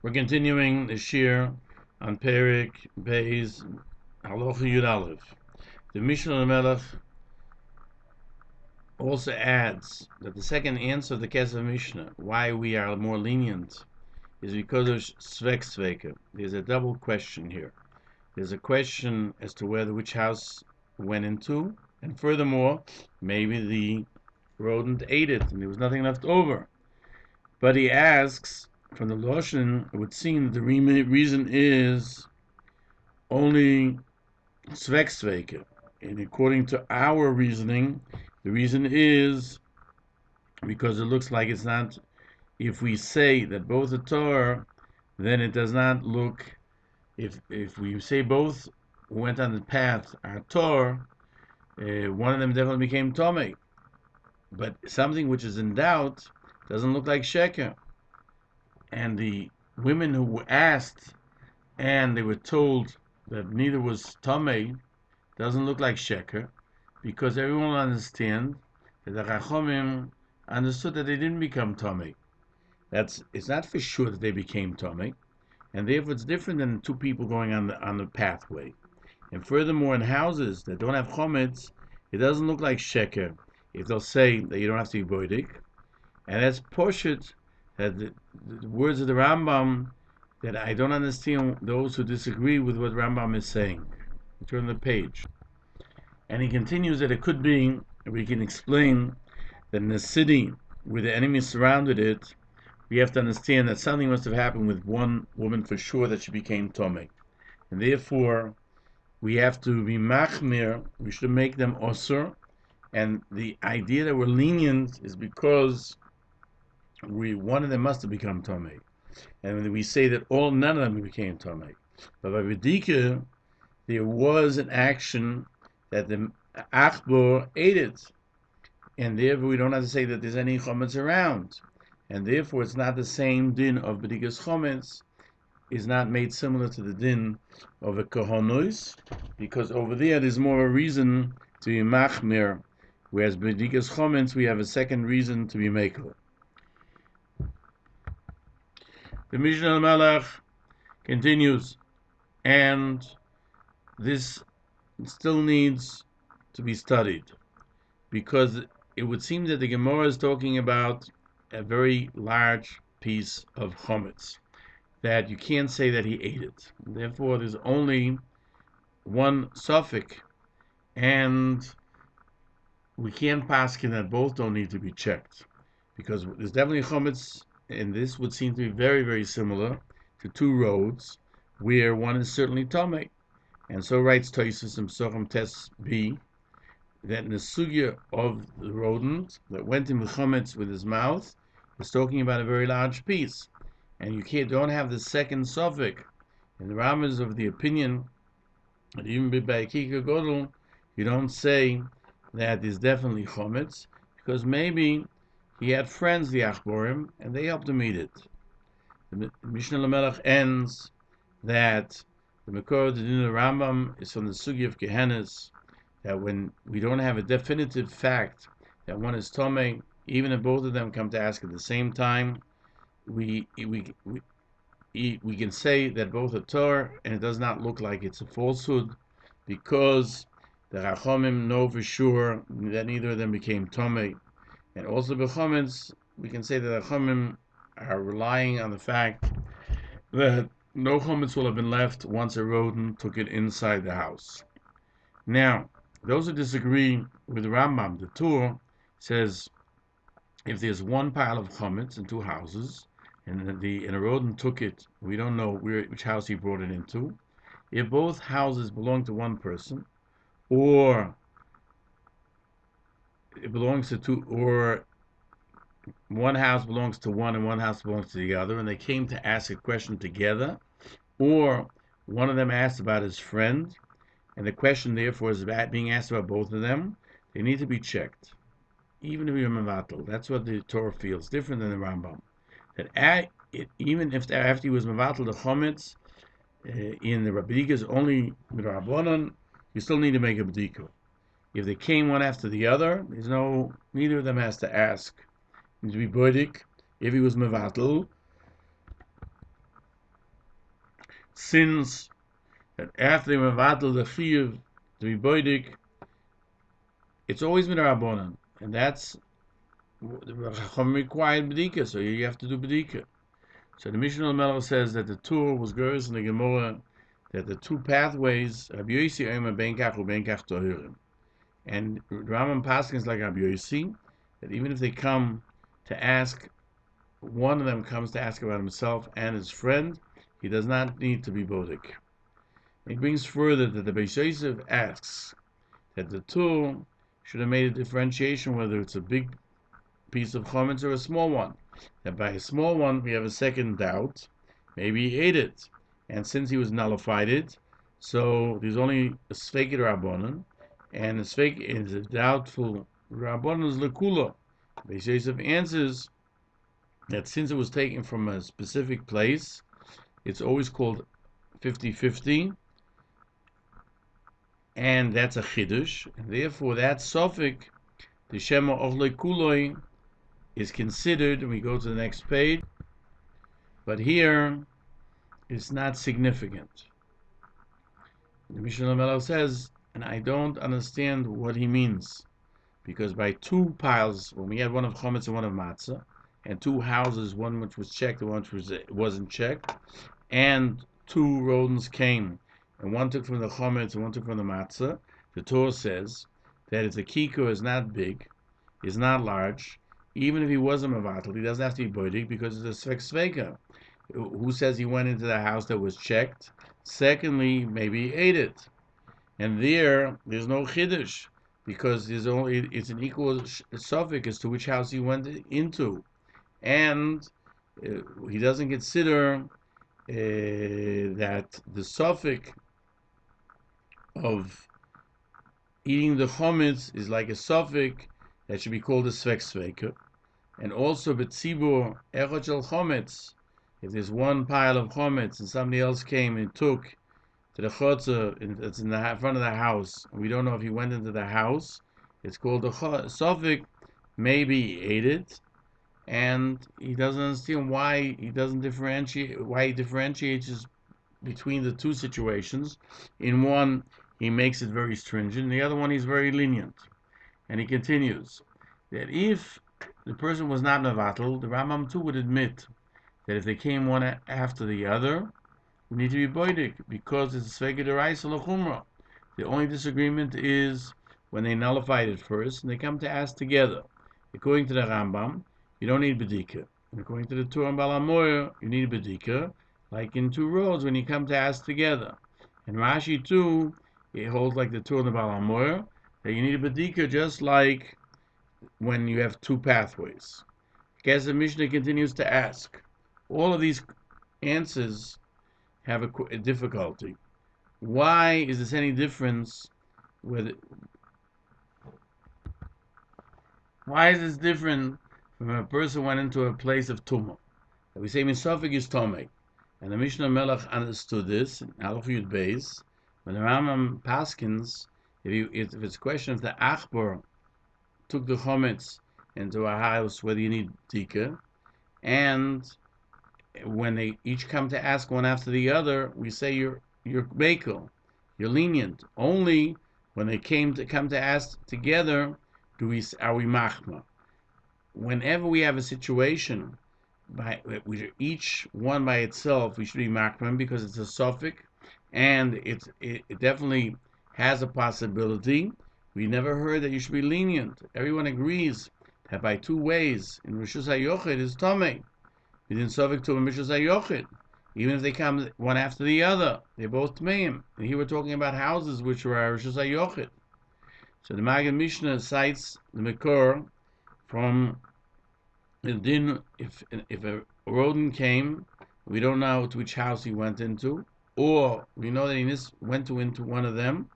We're continuing the shiur on Perik Beis Halacha llB. The Machon Nesher HaGadol also adds that the second answer of the Kesef Mishnah, why we are more lenient, is because of Svek. There's a double question here. There's a question as to which house went into, and furthermore, maybe the rodent ate it and there was nothing left over. But he asks, from the Loshen, it would seem that the reason is only Svek. And according to our reasoning, the reason is because it looks like it's not, if we say that both are Torah, then it does not look, if we say both went on the path are Torah, one of them definitely became Tomei. But something which is in doubt doesn't look like Sheker. And the women who were asked and they were told that neither was Tomei doesn't look like Sheker, because everyone will understand that the Chachomim understood that they didn't become Tomei. It's not for sure that they became Tomei, and therefore it's different than two people going on the pathway. And furthermore, in houses that don't have Chometz, it doesn't look like Sheker if they'll say that you don't have to be Boidik. And that's Poshet, that the words of the Rambam, that I don't understand those who disagree with what Rambam is saying. Turn the page. And he continues that it could be, we can explain that in a city where the enemy surrounded it, we have to understand that something must have happened with one woman for sure that she became Tomei. And therefore, we have to be machmir, we should make them osur. And the idea that we're lenient is because one of them must have become Tomei. And when we say that none of them became Tomei. But by Vedika, there was an action that the Achbor ate it. And therefore we don't have to say that there's any Chometz around. And therefore it's not the same din of Bedikas Chometz, is not made similar to the din of a Kohonos, because over there's more a reason to be Machmir, whereas Bedikas Chometz we have a second reason to be Mekel. The Mishnah Melech continues, and this still needs to be studied, because it would seem that the Gemara is talking about a very large piece of chometz, that you can't say that he ate it. Therefore, there's only one suffix, and we can't paskin that both don't need to be checked, because there's definitely chometz, and this would seem to be very, very similar to two roads, where one is certainly Tomei. And so writes Tosfos in Sochem Tes B, that in the sugya of the rodent that went in chometz with his mouth is talking about a very large piece, and you don't have the second suffix. And the Rambam is of the opinion that even by Kika Godel, you don't say that is definitely chometz, because maybe he had friends, the Achborim, and they helped him eat it. The Mishnah Lamelech ends that the Mekor of the Din of Rambam is from the sugya of Gehenes, that when we don't have a definitive fact that one is Tomei, even if both of them come to ask at the same time, we can say that both are Torah, and it does not look like it's a falsehood, because the Chachomim know for sure that neither of them became Tomei. And also b'chometz, we can say that the Chachomim are relying on the fact that no chometz will have been left once a rodent took it inside the house. Now, those who disagree with the Rambam, the Tur, says if there's one pile of chometz in two houses, and a rodent took it, we don't know which house he brought it into. If both houses belong to one person, or it belongs to two, or one house belongs to one and one house belongs to the other, and they came to ask a question together, or one of them asked about his friend, and the question therefore is being asked about both of them, they need to be checked, even if you're mevatel. That's what the Torah feels, different than the Rambam. That even if after he was mevatel the chometz in the Rabbidikas only midrabanan, you still need to make a b'dika. If they came one after the other, neither of them has to ask. It needs to be bodik. If he was mevatel, since that after they mevatel the shiur to be boidik, it's always been a rabbanon, and that's the Chacham required bedika, so you have to do bedika. So the Mishnah Melech says that the Tur was girls in the Gemara that the two pathways, Rabbi Yossi Omer ben kach uben kach tohirim, and Rambam paskins like Rabbi Yossi that even if they come to ask, one of them comes to ask about himself and his friend, he does not need to be bodik. He brings further that the Beis Yosef asks that the Tur should have made a differentiation whether it's a big piece of chametz or a small one. That by a small one we have a second doubt. Maybe he ate it, and since he was nullified it, so there's only a svekid rabbanon, and a svek is a doubtful rabbanon is lekula. Beis Yosef answers that since it was taken from a specific place, it's always called 50-50, and that's a chiddush, and therefore that suffix, the shema ochle kuloi, is considered, and we go to the next page, but here it's not significant. The Mishnah Melech says, and I don't understand what he means, because by two piles, when we had one of chametz and one of matzah, and two houses, one which was checked and one which wasn't checked, and two rodents came, and one took from the chametz and one took from the matzah, the Torah says that if the kiko is not big, is not large, even if he was a mevatel, he doesn't have to be boidik because it's a sveka. Who says he went into the house that was checked? Secondly, maybe he ate it, and there's no chiddush because it's an equal suffix as to which house he went into, and he doesn't consider that the suffix of eating the chametz is like a suffix that should be called a sveka. And also betzibur echad shel chametz, if there's one pile of chametz and somebody else came and took to the chotzer that's in the front of the house, and we don't know if he went into the house, it's called a suffix. Maybe he ate it, and he doesn't understand why he differentiates between the two situations. In one, he makes it very stringent, in the other one, he's very lenient. And he continues that if the person was not mevatel, the Rambam too would admit that if they came one after the other, we need to be boidik because it's svega deraisa l'chumra. The only disagreement is when they nullified it first and they come to ask together. According to the Rambam, you don't need bedika, and according to the Torah and Balamoyer, you need bedika, like in two roads when you come to ask together. And Rashi too, it holds like the Torah and the Balamoyer that you need a bedika just like when you have two pathways. As the Mishnah continues to ask, all of these answers have a difficulty. Why is this any difference why is this different from a person went into a place of tumah? We say misafik is tomei, and the Mishnah Melech understood this in Halacha llB. When the Rambam paskins, if it's a question of the achbar took the chametz into a house, whether you need tika, and when they each come to ask one after the other, we say you're bekel, you're lenient. Only when they come to ask together are we machma. Whenever we have a situation each one by itself, we should be machma because it's a suffix, and it definitely has a possibility. We never heard that you should be lenient. Everyone agrees that by two ways in Rishus HaYochid is Tomei. We didn't suffix to a Rishus HaYochid. Even if they come one after the other, they're both Tmeim. And here we're talking about houses which were Rishus HaYochid. So the Maggid Mishnah cites the Mekor from the din if a rodent came, we don't know to which house he went into, or we know that he went into one of them,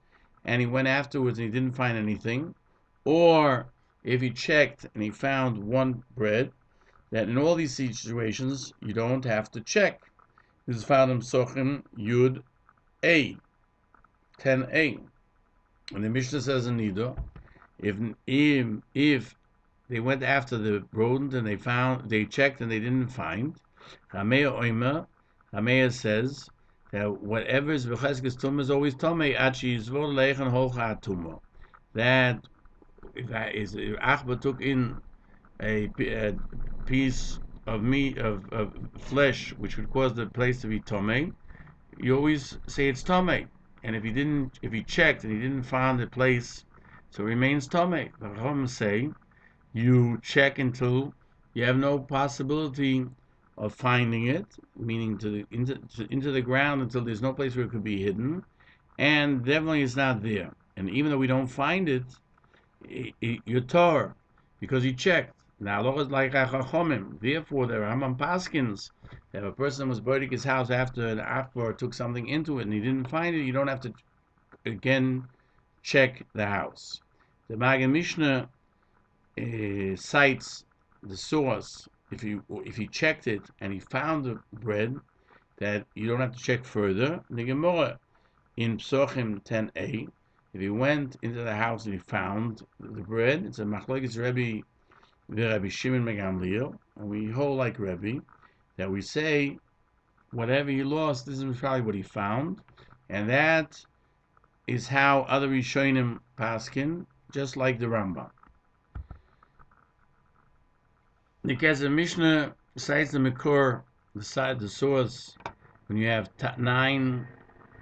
and he went afterwards and he didn't find anything, or if he checked and he found one bread, that in all these situations you don't have to check. This is found in Sochim Yud A 10a, and the Mishnah says in Nido, if they went after the rodent and they checked and they didn't find, Rameya says that whatever is v'cheskes tumah is always tamei ad sheyizvor leichen holcha tumah. That if Achba took in a piece of meat of flesh which would cause the place to be tamei, you always say it's tamei. And if he checked and he didn't find the place, so it remains tamei. The Chacham say you check until you have no possibility of finding it, meaning into the ground until there's no place where it could be hidden, and definitely it's not there. And even though we don't find it, you're Torah because you checked. Now, Allah is like Chachomim. Therefore, the Rambam Paskins, if a person was burning his house after an Akbar took something into it and he didn't find it, you don't have to again check the house. The Magen Mishnah cites the source. If he checked it and he found the bread, that you don't have to check further. The Gemara in Psochim 10a, if he went into the house and he found the bread, it's a Machlokes Rebbe v'Rebbe Shimon ben Gamliel, and we hold like Rebbe that we say whatever he lost, this is probably what he found, and that is how other Rishonim paskin, just like the Rambam. The Kesef Mishnah cites the Makor, the source, when you have 9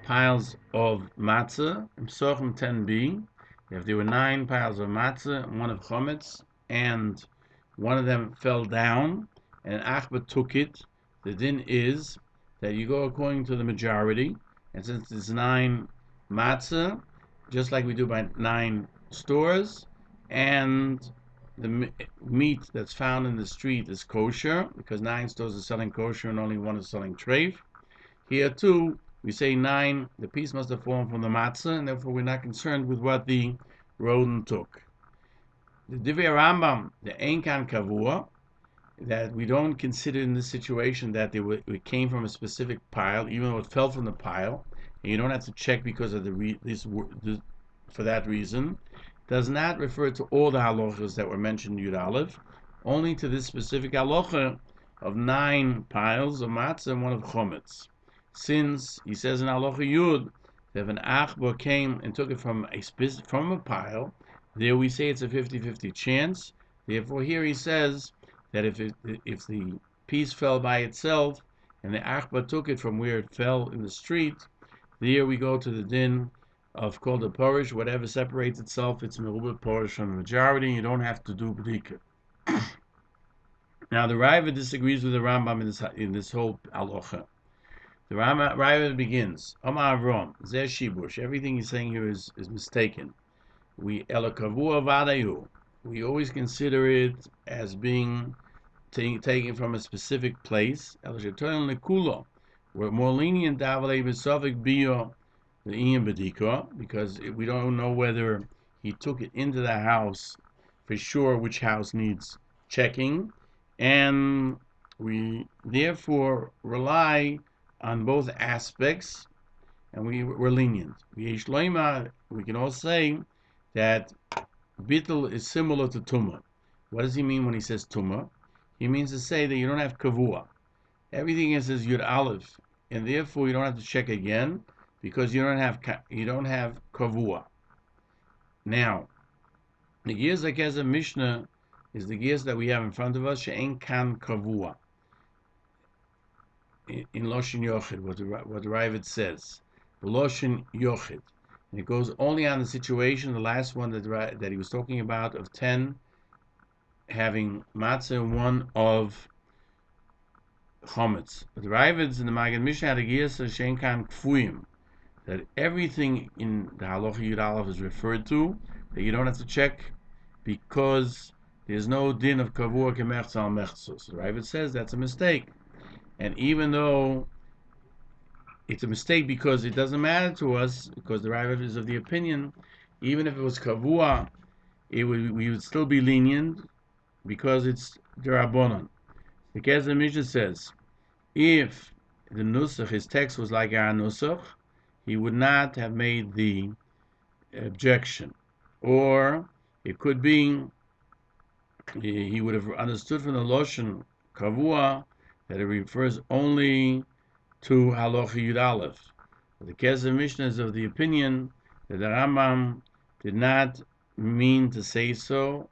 piles of matzah, in Psochim 10b, if there were 9 piles of matzah, and one of chametz, and one of them fell down, and Achba took it, the din is that you go according to the majority, and since it's 9 matzah, just like we do by 9 stores, and the meat that's found in the street is kosher, because 9 stores are selling kosher and only one is selling treif. Here too, we say 9, the piece must have fallen from the matzah, and therefore we're not concerned with what the rodent took. The Divrei Rambam, the Ein Kan Kavua, that we don't consider in this situation that it came from a specific pile, even though it fell from the pile, and you don't have to check because of for that reason, does not refer to all the halachas that were mentioned in Yud Aleph, only to this specific halacha of 9 piles of matzah and one of chometz. Since he says in halacha Yud that if an achbar came and took it from a pile, there we say it's a 50-50 chance. Therefore, here he says that if the piece fell by itself and the achbar took it from where it fell in the street, there we go to the din of called the Peirush. Whatever separates itself, it's merubah Peirush from the majority. You don't have to do b'dika. Now the Raiva disagrees with the Rambam in this whole halacha. The Raiva begins, Omar Avram, Zeh Shibush. Everything he's saying here is mistaken. We elokavua vadayu. We always consider it as being taken from a specific place. Elosheton lekulo. We're more lenient davalei b'savik biyo the Ian Bedika, because we don't know whether he took it into the house for sure, which house needs checking, and we therefore rely on both aspects, and we're lenient. We can all say that bittul is similar to tumah. What does he mean when he says tumah? He means to say that you don't have kavua. Everything is Yud Aleph, and therefore you don't have to check again, because you don't have kavua. Now, the gears like as a Mishnah is the gears that we have in front of us. She'en kan kavua in Loshin Yochid, what the Ravid says, Loshin Yochid, and it goes only on the situation, the last one that he was talking about, of 10 having matzah and 1 of chametz. But the Ravids in the Magen Mishnah had a gears she'en kan kfuyim, that everything in the Halacha Yud Aleph is referred to, that you don't have to check because there's no din of kavua kemechza al mechzos. The Ravid says that's a mistake. And even though it's a mistake because it doesn't matter to us, because the Ravid is of the opinion, even if it was kavua, we would still be lenient because it's derabonon. The Kesef Mishnah says, if the nusach, his text was like our nusach, he would not have made the objection. Or it could be he would have understood from the Loshen Kavua that it refers only to Halacha Yud Aleph. The Kesef Mishnah is of the opinion that the Rambam did not mean to say so,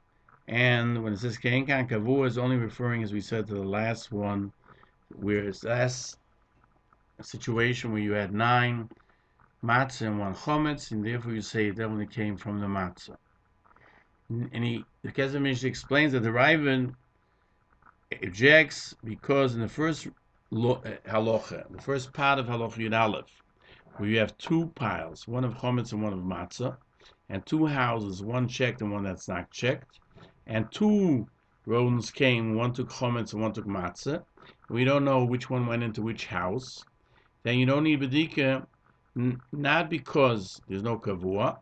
and when it says Kein Kan Kavua is only referring, as we said, to the last one, where it's last situation where you had 9 matzah and 1 chometz, and therefore you say it definitely came from the matzah. And the Kesef Mishnah explains that the Rae Gann objects because in the first halacha, the first part of Halacha Yud Aleph, where you have 2 piles, one of chometz and one of matzah, and 2 houses, one checked and one that's not checked, and 2 rodents came, one took chometz and one took matzah. We don't know which one went into which house. Then you don't need bedika, not because there's no kavua,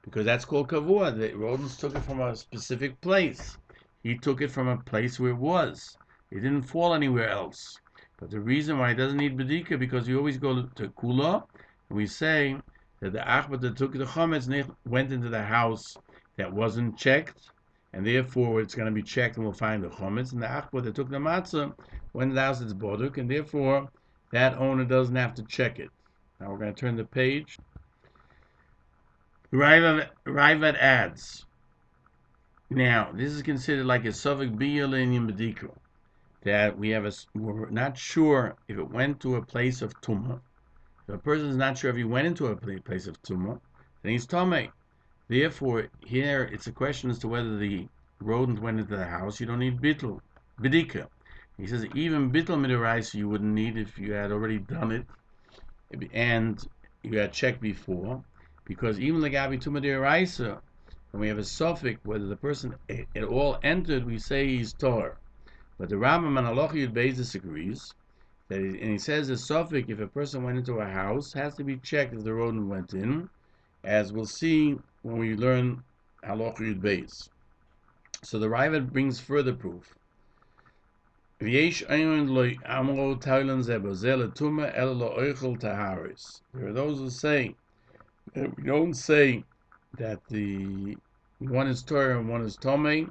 because that's called kavua. The rodents took it from a specific place. He took it from a place where it was. It didn't fall anywhere else. But the reason why it doesn't need bedika, because we always go to kula, and we say that the achbar that took the chometz went into the house that wasn't checked, and therefore it's going to be checked and we'll find the chometz. And the achbar that took the matzah went into the house that's boduk, and therefore that owner doesn't have to check it. Now we're going to turn the page. Rae Gann adds, now this is considered like a sofik biyul in bedika, that we're not sure if it went to a place of tumah. If a person is not sure if he went into a place of tumah, then he's tamei. Therefore, here it's a question as to whether the rodent went into the house. You don't need bedika. He says even bittul midaraisa you wouldn't need if you had already done it and you had checked before, because even the gabi tumah midaraisa, when we have a suffix whether the person at all entered, we say he's tor. But the Rambam and Halacha llB disagrees. And he says the suffix, if a person went into a house, has to be checked if the rodent went in, as we'll see when we learn Halacha llB. So the Rae Gann brings further proof. There are those who say that we don't say that the one is Torah and one is Tomei,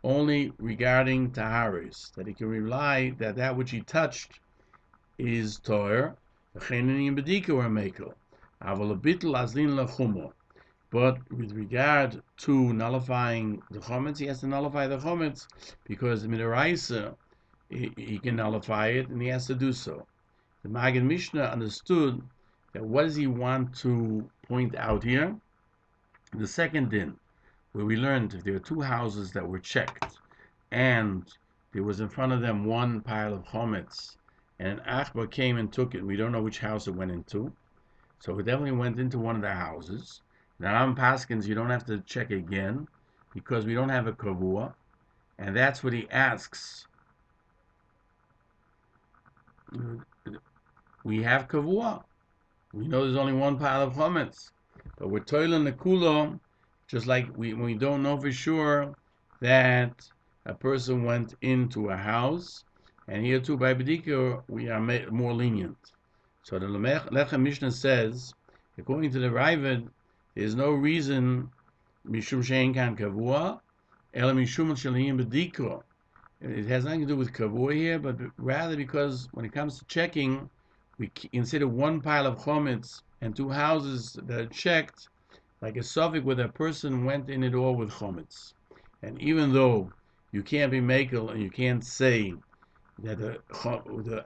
only regarding Taharis, that he can rely that which he touched is Torah, but with regard to nullifying the chometz, he has to nullify the chometz because midaraisa he can nullify it and he has to do so. The Machon Mishnah understood that what does he want to point out here? The second din, where we learned if there are 2 houses that were checked and there was in front of them 1 pile of chometz, and an achbar came and took it. We don't know which house it went into, so it definitely went into one of the houses. Now, on Paskins, you don't have to check again because we don't have a kavua, and that's what he asks. We have kavua. We know there's only 1 pile of chometz, but we're toiling the kulo, just like we don't know for sure that a person went into a house. And here too, by bedika, we are more lenient. So the llB Mishnah says, according to the Rae Gann, there's no reason mishum shein kan kavua, ela mishum shaliyim bedika. It has nothing to do with kavua here, but rather because when it comes to checking, we consider 1 pile of chometz and 2 houses that are checked like a suffix where the person went in it all with chometz. And even though you can't be makel and you can't say that the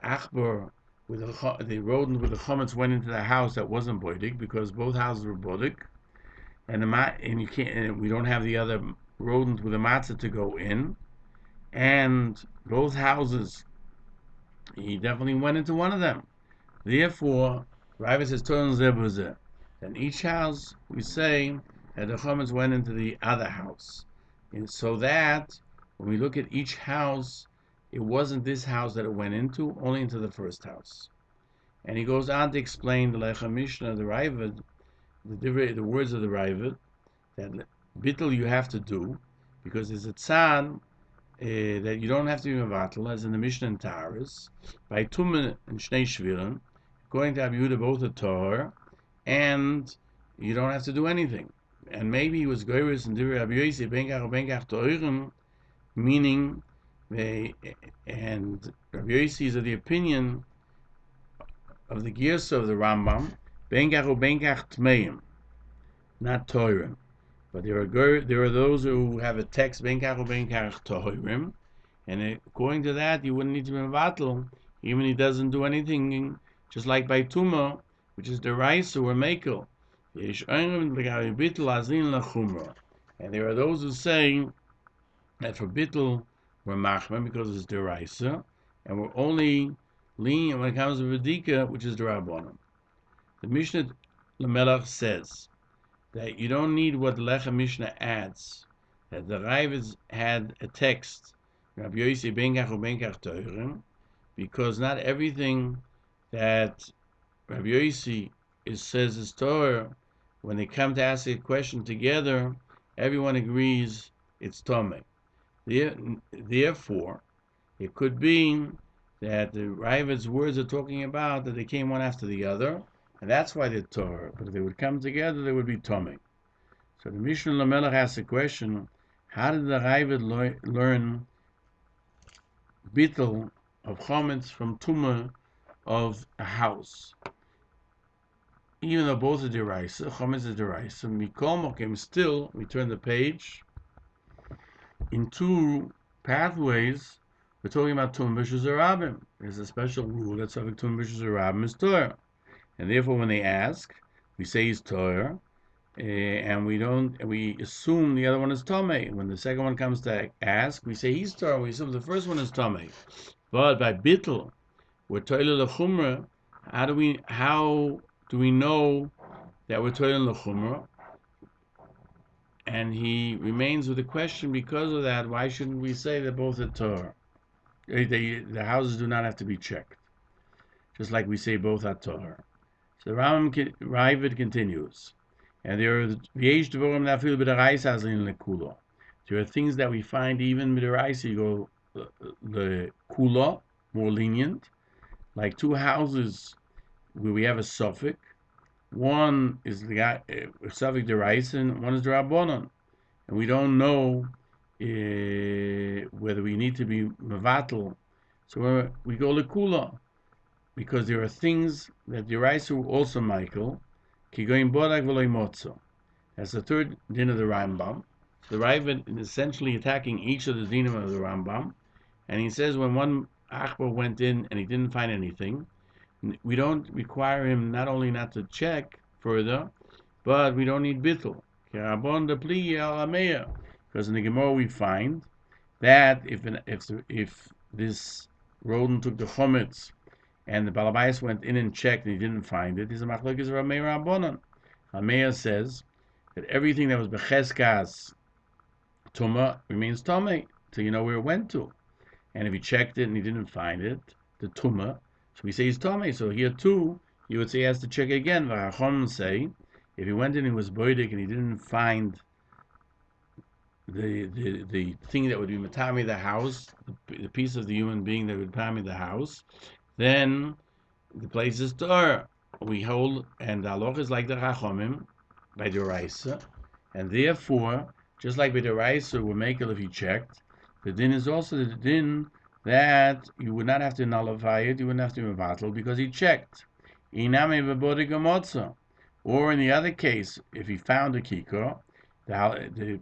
achbar with the rodent with the chometz went into the house that wasn't boidik, because both houses were boidik, and you can't, and we don't have the other rodent with the matzah to go in, and both houses he definitely went into one of them. Therefore, Rae Gann says Rebbe, and each house we say that the chometz went into the other house, and so that when we look at each house, it wasn't this house that it went into, only into the first house. And he goes on to explain the llB Mishnah, the Rae Gann, the words of the Rae Gann, that bittul you have to do, because there's a tzad that you don't have to be mevatel, as in the Mishnah and Taharis, by tumah and shnei shvirim, according to Rabbi Yehuda, both are Torah, and you don't have to do anything. And maybe he was goyres and divrei Rabbi Yossi ben kach toirim, meaning and Rabbi Yossi is of the opinion of the gears of the Rambam, benkach ubenkach tmeim, not toirim. But there are those who have a text benkach ubenkach toirim, and according to that, you wouldn't need to be mevatel, even if he doesn't do anything, just like by tuma, which is the raisa or mekel. And there are those who say that for bittul we're machmer because it's the raisa, and we're only lenient when it comes to Vedika, which is the Rabbanon. The Mishnah Lamelach says that you don't need what the Lechem Mishnah adds, that the Ravid had a text, Rabbi Yossi benkach ubenkach toirim, because not everything that Rabbi Yossi says is Torah, when they come to ask a question together, everyone agrees it's Tomei. Therefore, it could be that the Ravid's words are talking about that they came one after the other, and that's why they're Torah. But if they would come together, they would be Tomei. So the Mishnah Lamelech asks the question, how did the Ravid learn bittul of chametz from tumah of a house? Even though both are deraisa, chametz is deraisa, mikol mokem, still, we turn the page, in two pathways, we're talking about Tum B'Shus Rabim. There's a special rule that Tum B'Shus Rabim is Torah. And therefore, when they ask, we say he's Torah, and we assume the other one is Tomei. When the second one comes to ask, we say he's Torah, we assume the first one is Tomei. But by Bittul, we're Toile L'Chumra, how do we know that we're Toile L'Chumra? And he remains with the question, because of that, why shouldn't we say that both are Torah? The houses do not have to be checked, just like we say both are Torah. So Ravid continues, and there are things that we find even with the Raisa, you go the Kula, more lenient, like two houses where we have a suffix. One is the suffix the Raisa, and one is the Rabbanon, and we don't know whether we need to be mevatel, so we go lekula, because there are things that the Raisa also Michael ki goyim bodak v'loy motzo. That's the third din of the Rambam. The Ravid is essentially attacking each of the dinim of the Rambam, and he says when one achbar went in and he didn't find anything, we don't require him not only not to check further, but we don't need bittul. Because in the Gemara we find that if this rodent took the chametz and the balabais went in and checked and he didn't find it, he's a machlokes of Rameir Rabbanon. Rameir says that everything that was becheskas tuma remains tomei till you know where it went to, and if he checked it and he didn't find it, the tuma, so we say he's tomei. So here too, you would say he has to check again. V'achom say if he went in and he was boidik and he didn't find the thing that would be matami the house, the piece of the human being that would matami the house, then the place is Torah. We hold, and the halacha is like the Chachomim by the Raisa, and therefore, just like by the Raisa, we make it if he checked. The din is also the din that you would not have to nullify it, you wouldn't have to mevatel because he checked. Iname v'bodik ha'motzah. Or in the other case, if he found a kikar, the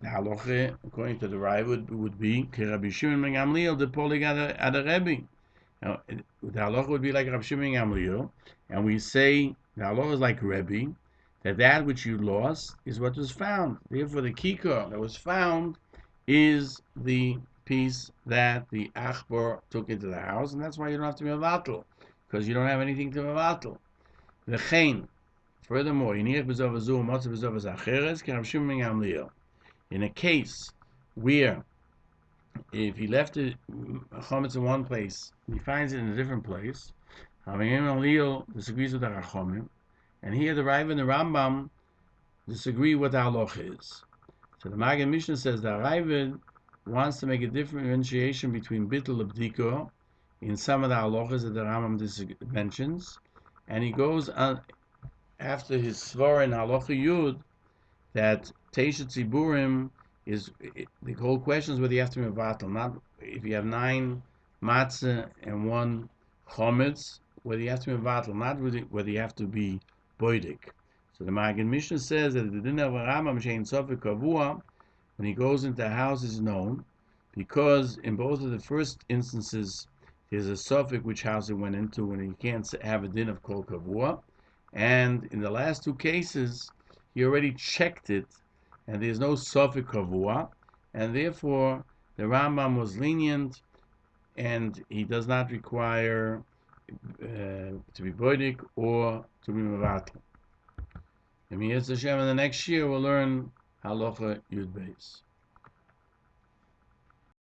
halacha, according to the Rae, would be Rabbi Shimon ben Gamliel, the polig ad the Rebbe. Now, the halacha would be like Rabbi Shimon ben Gamliel, and we say the halacha is like Rebbe, that which you lost is what was found. Therefore, the kikar that was found is the piece that the achbar took into the house, and that's why you don't have to be mevatel, because you don't have anything to mevatel. The chain. Furthermore, in a case where if he left the chametz in one place, he finds it in a different place, disagrees with the Chachomim, and here the Rav and the Rambam disagree what the halacha is. So the Magen Mishnah says that Rav wants to make a differentiation between bittul and bdiko in some of the halachas that the Rambam mentions, and he goes on after his svara in halacha yud that teishet ziburim is the whole question is whether you have to be mevatel, not if you have 9 matzah and 1 chometz, whether you have to be mevatel, not whether you have to be boidik. So the Magen Mishnah says that the din of Rambam shein sofek kavua, when he goes into a house, is known, because in both of the first instances there's a sofek which house it went into, and he can't have a din of kol kavua, and in the last two cases he already checked it, and there's no sofek kavua, and therefore the Rambam was lenient, and he does not require to be boidik or to be mevatel. And in the next year we'll learn Halacha llB.